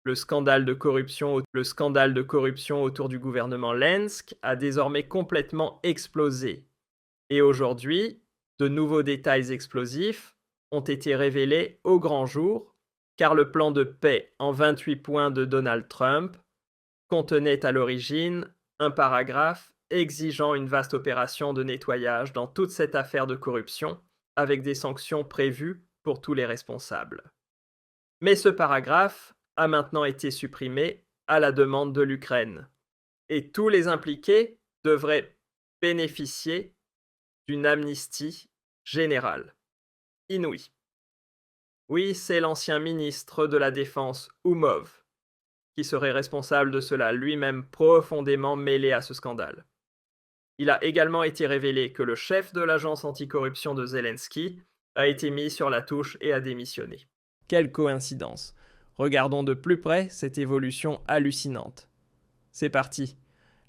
Le scandale de corruption autour du gouvernement Lensk a désormais complètement explosé. Et aujourd'hui, de nouveaux détails explosifs ont été révélés au grand jour, car le plan de paix en 28 points de Donald Trump contenait à l'origine un paragraphe exigeant une vaste opération de nettoyage dans toute cette affaire de corruption, avec des sanctions prévues pour tous les responsables. Mais ce paragraphe a maintenant été supprimé à la demande de l'Ukraine, et tous les impliqués devraient bénéficier d'une amnistie générale. Inouïe. Oui, c'est l'ancien ministre de la Défense Oumov qui serait responsable de cela, lui-même profondément mêlé à ce scandale. Il a également été révélé que le chef de l'agence anticorruption de Zelensky a été mis sur la touche et a démissionné. Quelle coïncidence! Regardons de plus près cette évolution hallucinante. C'est parti.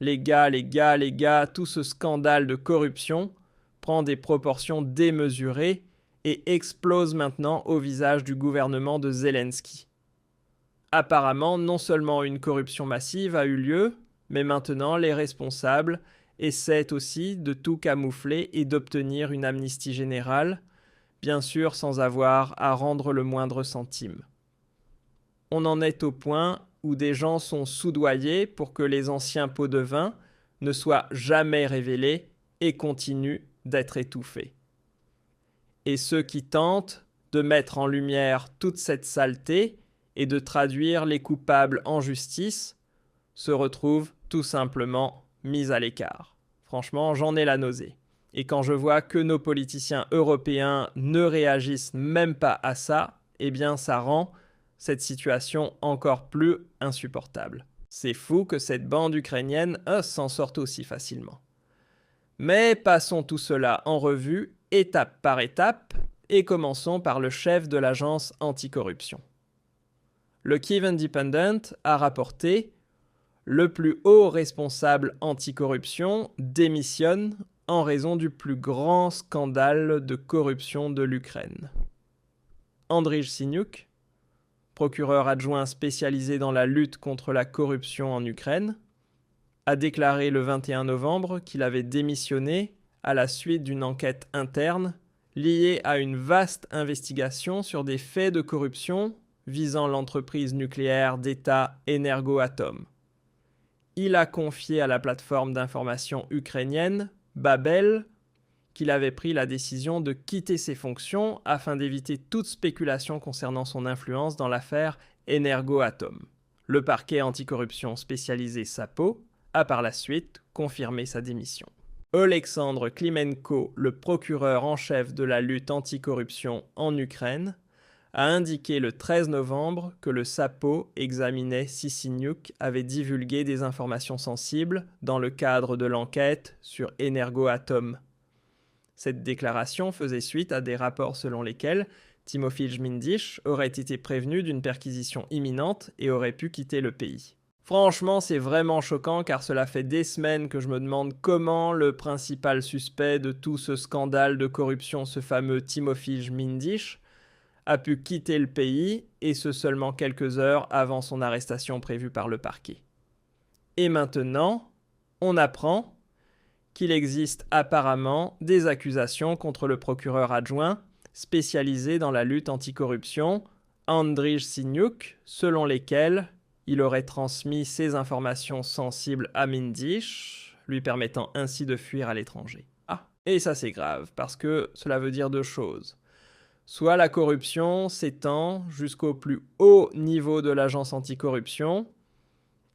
Les gars, tout ce scandale de corruption prend des proportions démesurées et explose maintenant au visage du gouvernement de Zelensky. Apparemment, non seulement une corruption massive a eu lieu, mais maintenant les responsables essaient aussi de tout camoufler et d'obtenir une amnistie générale, bien sûr sans avoir à rendre le moindre centime. On en est au point où des gens sont soudoyés pour que les anciens pots de vin ne soient jamais révélés et continuent d'être étouffés. Et ceux qui tentent de mettre en lumière toute cette saleté et de traduire les coupables en justice se retrouvent tout simplement mis à l'écart. Franchement, j'en ai la nausée. Et quand je vois que nos politiciens européens ne réagissent même pas à ça, eh bien ça rend cette situation encore plus insupportable. C'est fou que cette bande ukrainienne s'en sorte aussi facilement. Mais passons tout cela en revue, étape par étape, et commençons par le chef de l'agence anticorruption. Le Kyiv Independent a rapporté « Le plus haut responsable anticorruption démissionne en raison du plus grand scandale de corruption de l'Ukraine. » Andrij Syniuk, procureur adjoint spécialisé dans la lutte contre la corruption en Ukraine, a déclaré le 21 novembre qu'il avait démissionné à la suite d'une enquête interne liée à une vaste investigation sur des faits de corruption visant l'entreprise nucléaire d'État Energoatom. Il a confié à la plateforme d'information ukrainienne Babel qu'il avait pris la décision de quitter ses fonctions afin d'éviter toute spéculation concernant son influence dans l'affaire Energoatom. Le parquet anticorruption spécialisé SAPO a par la suite confirmé sa démission. Oleksandr Klimenko, le procureur en chef de la lutte anticorruption en Ukraine, a indiqué le 13 novembre que le SAPO examinait si Syniuk avait divulgué des informations sensibles dans le cadre de l'enquête sur Energoatom. Cette déclaration faisait suite à des rapports selon lesquels Timofey Mindish aurait été prévenu d'une perquisition imminente et aurait pu quitter le pays. Franchement, c'est vraiment choquant car cela fait des semaines que je me demande comment le principal suspect de tout ce scandale de corruption, ce fameux Timofey Mindish, a pu quitter le pays, et ce seulement quelques heures avant son arrestation prévue par le parquet. Et maintenant, on apprend qu'il existe apparemment des accusations contre le procureur adjoint spécialisé dans la lutte anticorruption, Andrij Syniuk, selon lesquelles il aurait transmis ses informations sensibles à Mindish, lui permettant ainsi de fuir à l'étranger. Ah, et ça c'est grave, parce que cela veut dire deux choses. Soit la corruption s'étend jusqu'au plus haut niveau de l'agence anticorruption,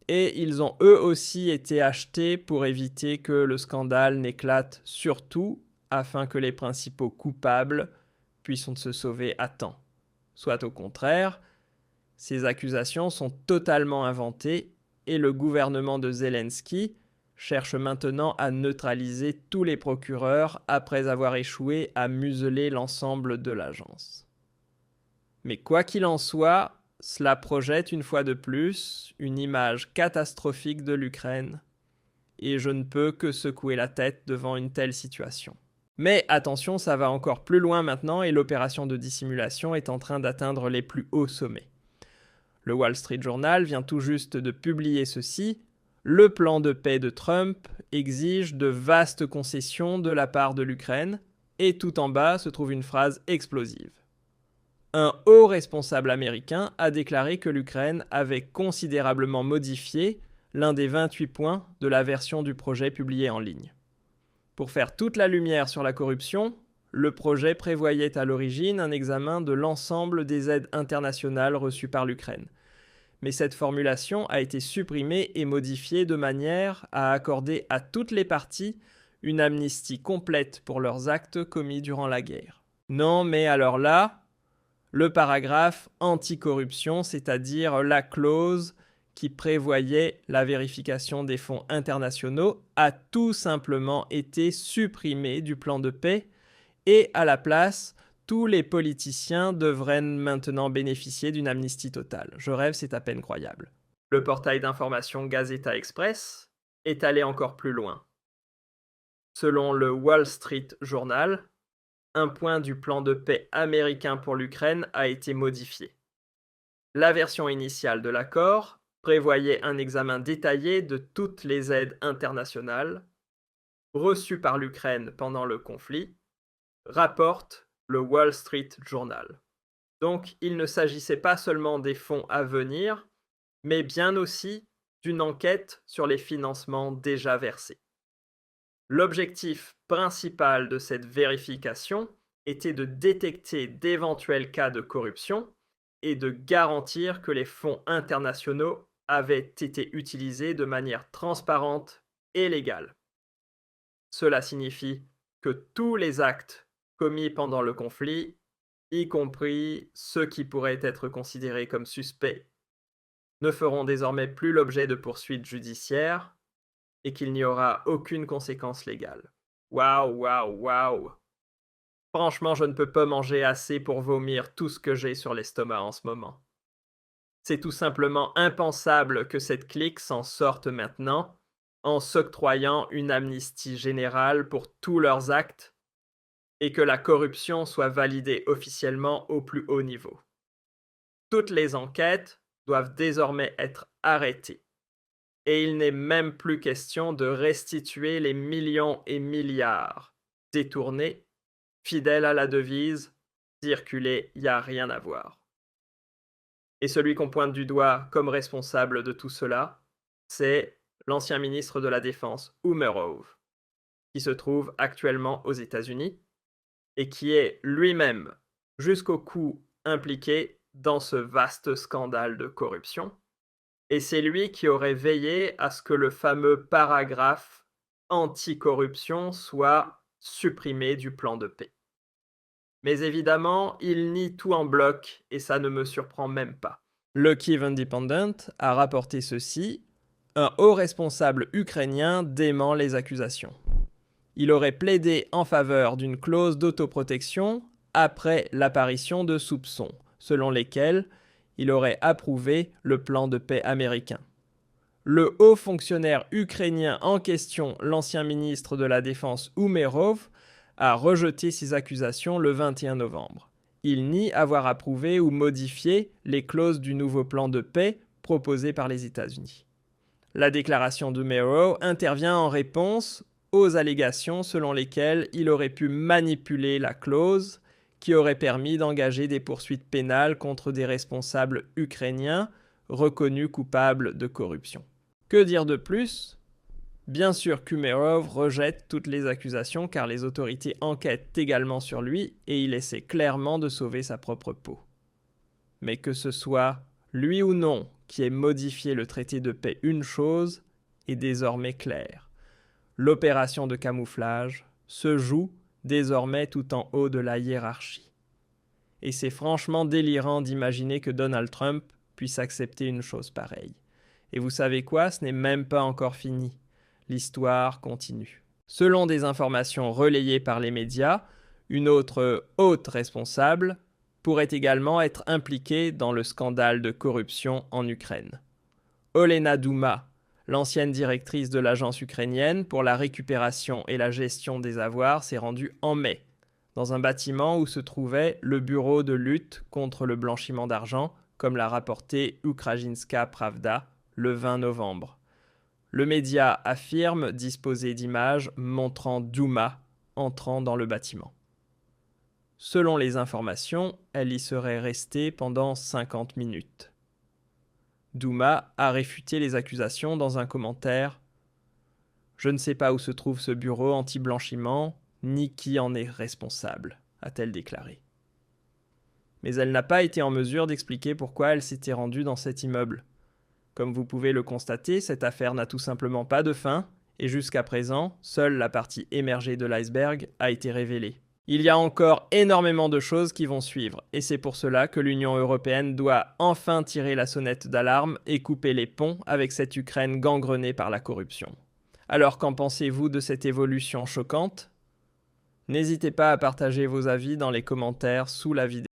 et ils ont eux aussi été achetés pour éviter que le scandale n'éclate surtout, afin que les principaux coupables puissent se sauver à temps. Soit au contraire, ces accusations sont totalement inventées et le gouvernement de Zelensky cherche maintenant à neutraliser tous les procureurs après avoir échoué à museler l'ensemble de l'agence. Mais quoi qu'il en soit, cela projette une fois de plus une image catastrophique de l'Ukraine et je ne peux que secouer la tête devant une telle situation. Mais attention, ça va encore plus loin maintenant et l'opération de dissimulation est en train d'atteindre les plus hauts sommets. Le Wall Street Journal vient tout juste de publier ceci. Le plan de paix de Trump exige de vastes concessions de la part de l'Ukraine, et tout en bas se trouve une phrase explosive. Un haut responsable américain a déclaré que l'Ukraine avait considérablement modifié l'un des 28 points de la version du projet publié en ligne. Pour faire toute la lumière sur la corruption, le projet prévoyait à l'origine un examen de l'ensemble des aides internationales reçues par l'Ukraine. Mais cette formulation a été supprimée et modifiée de manière à accorder à toutes les parties une amnistie complète pour leurs actes commis durant la guerre. Non, mais alors là, le paragraphe anticorruption, c'est-à-dire la clause qui prévoyait la vérification des fonds internationaux, a tout simplement été supprimé du plan de paix et à la place, tous les politiciens devraient maintenant bénéficier d'une amnistie totale. Je rêve, c'est à peine croyable. Le portail d'information Gazeta Express est allé encore plus loin. Selon le Wall Street Journal, un point du plan de paix américain pour l'Ukraine a été modifié. La version initiale de l'accord prévoyait un examen détaillé de toutes les aides internationales reçues par l'Ukraine pendant le conflit, rapporte le Wall Street Journal. Donc, il ne s'agissait pas seulement des fonds à venir, mais bien aussi d'une enquête sur les financements déjà versés. L'objectif principal de cette vérification était de détecter d'éventuels cas de corruption et de garantir que les fonds internationaux avaient été utilisés de manière transparente et légale. Cela signifie que tous les actes commis pendant le conflit, y compris ceux qui pourraient être considérés comme suspects, ne feront désormais plus l'objet de poursuites judiciaires et qu'il n'y aura aucune conséquence légale. Waouh, waouh, waouh! Franchement, je ne peux pas manger assez pour vomir tout ce que j'ai sur l'estomac en ce moment. C'est tout simplement impensable que cette clique s'en sorte maintenant en s'octroyant une amnistie générale pour tous leurs actes et que la corruption soit validée officiellement au plus haut niveau. Toutes les enquêtes doivent désormais être arrêtées. Et il n'est même plus question de restituer les millions et milliards détournés, fidèles à la devise « circuler, y a rien à voir ». Et celui qu'on pointe du doigt comme responsable de tout cela, c'est l'ancien ministre de la Défense, Umerov, qui se trouve actuellement aux États-Unis et qui est lui-même jusqu'au cou impliqué dans ce vaste scandale de corruption. Et c'est lui qui aurait veillé à ce que le fameux paragraphe anticorruption soit supprimé du plan de paix. Mais évidemment, il nie tout en bloc et ça ne me surprend même pas. Le Kyiv Independent a rapporté ceci. Un haut responsable ukrainien dément les accusations. Il aurait plaidé en faveur d'une clause d'autoprotection après l'apparition de soupçons, selon lesquels il aurait approuvé le plan de paix américain. Le haut fonctionnaire ukrainien en question, l'ancien ministre de la Défense Umerov, a rejeté ces accusations le 21 novembre. Il nie avoir approuvé ou modifié les clauses du nouveau plan de paix proposé par les États-Unis. La déclaration d'Umerov intervient en réponse aux allégations selon lesquelles il aurait pu manipuler la clause qui aurait permis d'engager des poursuites pénales contre des responsables ukrainiens reconnus coupables de corruption. Que dire de plus ? Bien sûr qu'Umerov rejette toutes les accusations car les autorités enquêtent également sur lui et il essaie clairement de sauver sa propre peau. Mais que ce soit lui ou non qui ait modifié le traité de paix, une chose est désormais claire. L'opération de camouflage se joue désormais tout en haut de la hiérarchie. Et c'est franchement délirant d'imaginer que Donald Trump puisse accepter une chose pareille. Et vous savez quoi ? Ce n'est même pas encore fini. L'histoire continue. Selon des informations relayées par les médias, une autre haute responsable pourrait également être impliquée dans le scandale de corruption en Ukraine. Olena Douma, l'ancienne directrice de l'agence ukrainienne pour la récupération et la gestion des avoirs, s'est rendue en mai, dans un bâtiment où se trouvait le bureau de lutte contre le blanchiment d'argent comme l'a rapporté Ukrajinska Pravda le 20 novembre. Le média affirme disposer d'images montrant Douma entrant dans le bâtiment. Selon les informations, elle y serait restée pendant 50 minutes. Douma a réfuté les accusations dans un commentaire. « Je ne sais pas où se trouve ce bureau anti-blanchiment, ni qui en est responsable », a-t-elle déclaré. Mais elle n'a pas été en mesure d'expliquer pourquoi elle s'était rendue dans cet immeuble. Comme vous pouvez le constater, cette affaire n'a tout simplement pas de fin, et jusqu'à présent, seule la partie émergée de l'iceberg a été révélée. Il y a encore énormément de choses qui vont suivre, et c'est pour cela que l'Union européenne doit enfin tirer la sonnette d'alarme et couper les ponts avec cette Ukraine gangrenée par la corruption. Alors qu'en pensez-vous de cette évolution choquante ? N'hésitez pas à partager vos avis dans les commentaires sous la vidéo.